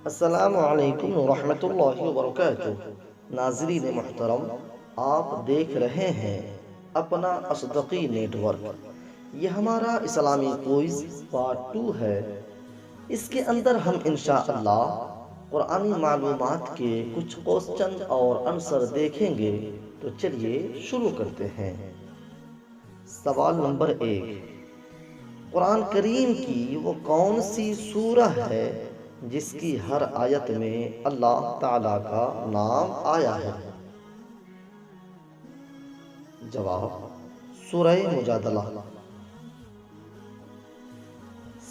السلام علیکم ورحمۃ اللہ وبرکاتہ۔ ناظرین محترم، آپ دیکھ رہے ہیں اپنا اصدقی نیٹ ورک۔ یہ ہمارا اسلامی کوئز پارٹ 2 ہے۔ اس کے اندر ہم انشاءاللہ قرآنی معلومات کے کچھ کوسچن اور آنسر دیکھیں گے، تو چلیے شروع کرتے ہیں۔ سوال نمبر 1، قرآن کریم کی وہ کون سی سورہ ہے جس کی ہر آیت میں اللہ تعالیٰ کا نام آیا ہے؟ جواب: سورہ مجادلہ۔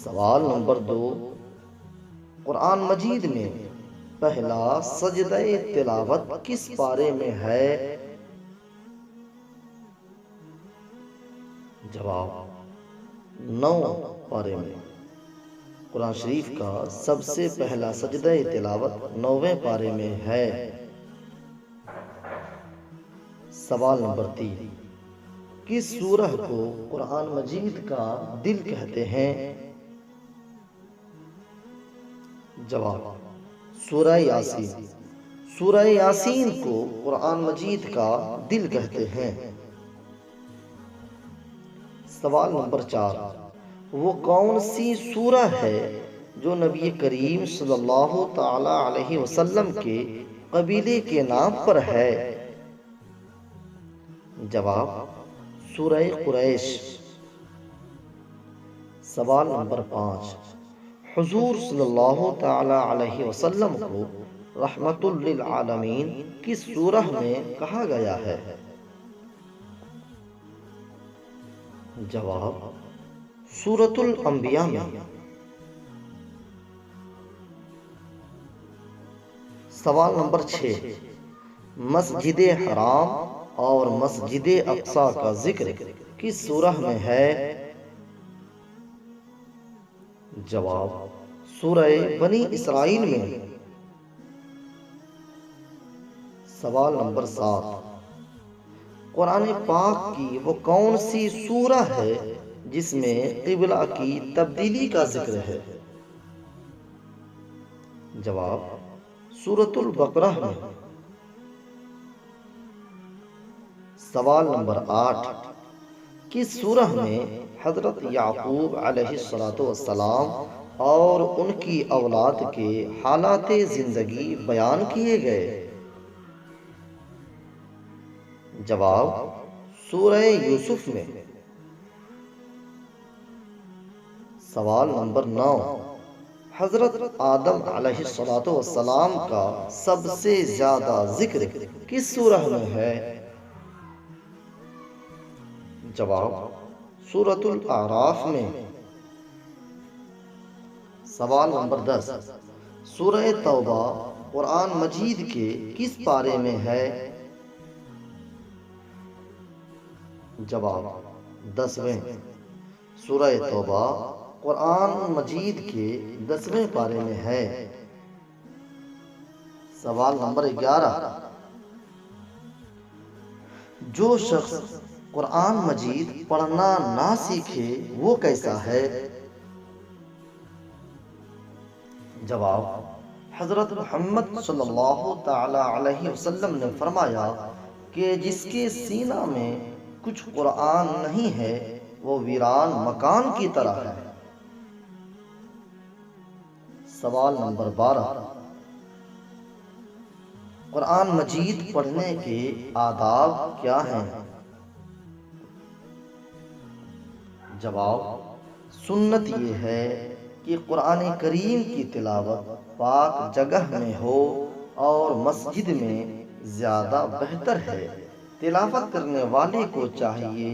سوال نمبر 2، قرآن مجید میں پہلا سجدہ تلاوت کس پارے میں ہے؟ جواب: 9 پارے میں۔ قرآن شریف کا سب سے پہلا سجدہ تلاوت 9ویں پارے میں ہے۔ سوال نمبر 3، کس سورہ کو قرآن مجید کا دل کہتے ہیں؟ جواب: سورہ یاسین۔ سورہ یاسین کو قرآن مجید کا دل کہتے ہیں۔ سوال نمبر 4، وہ کون سی سورہ ہے جو نبی کریم صلی اللہ تعالی علیہ وسلم کے قبیلے کے نام پر ہے؟ جواب: سورہ قریش۔ سوال نمبر 5، حضور صلی اللہ تعالی علیہ وسلم کو رحمت للعالمین کس سورہ میں کہا گیا ہے؟ جواب: سورۃ الانبیاء میں۔ سوال نمبر 6، مسجد حرام اور مسجد اقصی کا ذکر کس سورہ میں ہے؟ جواب: سورہ بنی اسرائیل میں۔ سوال نمبر 7، قرآن پاک کی وہ کون سی سورہ ہے جس میں قبلہ کی تبدیلی کا ذکر ہے؟ جواب: سورۃ البقرہ میں۔ سوال نمبر 8، کس سورہ میں حضرت یعقوب علیہ السلام اور ان کی اولاد کے حالات زندگی بیان کیے گئے؟ جواب: سورہ یوسف میں۔ سوال نمبر 9، حضرت آدم علیہ السلام کا سب سے زیادہ ذکر کس سورہ میں ہے؟ جواب: سورۃ الاعراف میں۔ سوال نمبر 10، سورہ توبہ قرآن مجید کے کس پارے میں ہے؟ جواب: 10ویں۔ سورہ توبہ قرآن مجید کے 10ویں پارے میں ہے۔ سوال نمبر 11، جو شخص قرآن مجید پڑھنا نہ سیکھے وہ کیسا ہے؟ جواب: حضرت محمد صلی اللہ تعالی علیہ وسلم نے فرمایا کہ جس کے سینہ میں کچھ قرآن نہیں ہے وہ ویران مکان کی طرح ہے۔ سوال نمبر 12، قرآن مجید پڑھنے کے آداب کیا ہیں؟ جواب: سنت یہ ہے کہ قرآن کریم کی تلاوت پاک جگہ میں ہو اور مسجد میں زیادہ بہتر ہے۔ تلاوت کرنے والے کو چاہیے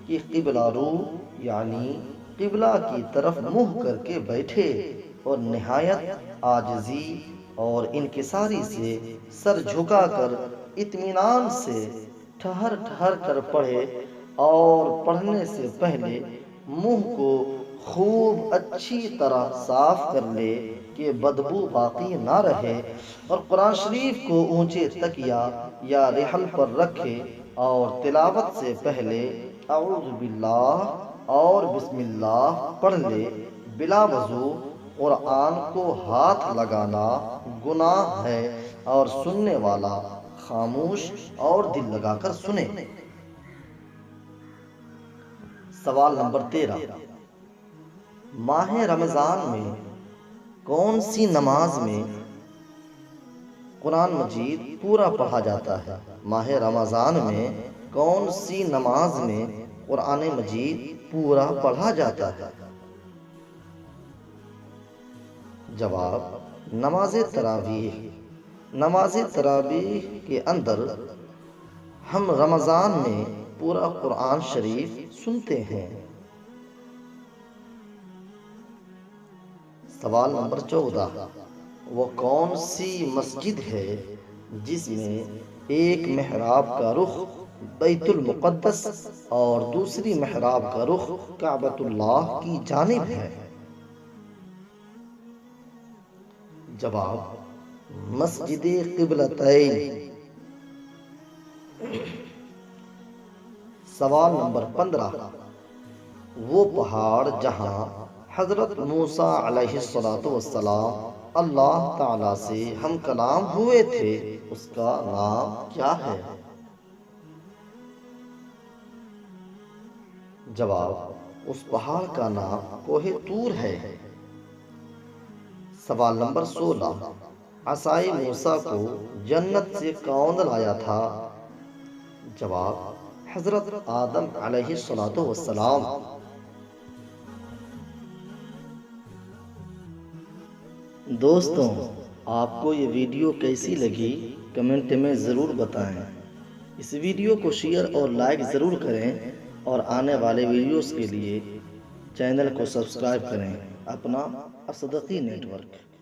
کہ قبلہ رو یعنی قبلہ کی طرف منہ کر کے بیٹھے اور نہایت عاجزی اور انکساری سے سر جھکا کر اطمینان سے ٹھہر ٹھہر کر پڑھے، اور پڑھنے سے پہلے منہ کو خوب اچھی طرح صاف کر لے کہ بدبو باقی نہ رہے، اور قرآن شریف کو اونچے تکیہ یا رحل پر رکھے اور تلاوت سے پہلے اعوذ باللہ اور بسم اللہ پڑھ لے بلا وضو قرآن کو ہاتھ لگانا گناہ ہے اور سننے والا خاموش اور دل لگا کر سنے۔ سوال نمبر 13، ماہ رمضان میں کون سی نماز میں قرآن مجید پورا پڑھا جاتا ہے؟ ماہ رمضان میں کون سی نماز میں قرآن مجید پورا پڑھا جاتا ہے؟ جواب، نماز تراویح۔ نماز تراویح کے اندر ہم رمضان میں پورا قرآن شریف سنتے ہیں۔ سوال نمبر 14، وہ کون سی مسجد ہے جس میں ایک محراب کا رخ بیت المقدس اور دوسری محراب کا رخ کعبۃ اللہ کی جانب ہے؟ جواب، مسجد قبلتین۔ سوال نمبر 15، وہ پہاڑ جہاں حضرت موسیٰ علیہ السلام اللہ تعالیٰ سے ہم کلام ہوئے تھے اس کا نام کیا ہے؟ جواب، اس پہاڑ کا نام کوہ طور ہے۔ سوال نمبر 16، عصائے موسیٰ کو جنت سے کون لایا تھا؟ جواب، حضرت آدم علیہ السلام۔ دوستوں، آپ کو یہ ویڈیو کیسی لگی کمنٹ میں ضرور بتائیں۔ اس ویڈیو کو شیئر اور لائک ضرور کریں اور آنے والے ویڈیوز کے لیے چینل کو سبسکرائب کریں۔ اپنا الصدقی نیٹ ورک۔